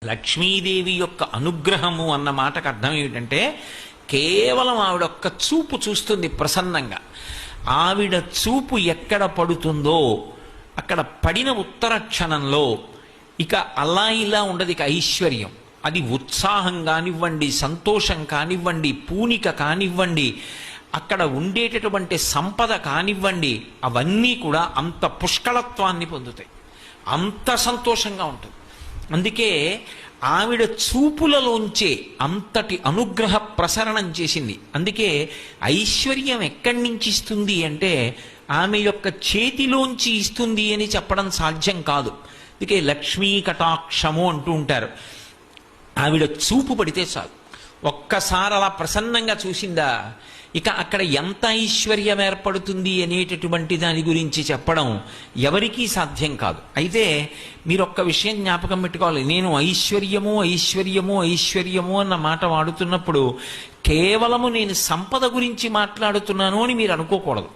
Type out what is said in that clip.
లక్ష్మీదేవి యొక్క అనుగ్రహము అన్న మాటకు అర్థం ఏమిటంటే కేవలం ఆవిడ ఒక్క చూపు చూస్తుంది ప్రసన్నంగా. ఆవిడ చూపు ఎక్కడ పడుతుందో అక్కడ పడిన ఉత్తర క్షణంలో ఇక అలా ఇలా ఉండదు. ఇక ఐశ్వర్యం, అది ఉత్సాహం కానివ్వండి, సంతోషం కానివ్వండి, పూనిక కానివ్వండి, అక్కడ ఉండేటటువంటి సంపద కానివ్వండి, అవన్నీ కూడా అంత పుష్కళత్వాన్ని పొందుతాయి, అంత సంతోషంగా ఉంటుంది. అందుకే ఆవిడ చూపులలోంచే అంతటి అనుగ్రహ ప్రసరణం చేసింది. అందుకే ఐశ్వర్యం ఎక్కడి నుంచి ఇస్తుంది అంటే ఆమె యొక్క చేతిలోంచి ఇస్తుంది అని చెప్పడం సాధ్యం కాదు. అందుకే లక్ష్మీ కటాక్షము అంటూ ఉంటారు. ఆవిడ చూపు పడితే చాలు, ఒక్కసారి అలా ప్రసన్నంగా చూసిందా ఇక అక్కడ ఎంత ఐశ్వర్యం ఏర్పడుతుంది అనేటటువంటి దాని గురించి చెప్పడం ఎవరికీ సాధ్యం కాదు. అయితే మీరు ఒక్క విషయం జ్ఞాపకం పెట్టుకోవాలి. నేను ఐశ్వర్యము ఐశ్వర్యము ఐశ్వర్యము అన్న మాట వాడుతున్నప్పుడు కేవలము నేను సంపద గురించి మాట్లాడుతున్నాను అని మీరు అనుకోకూడదు.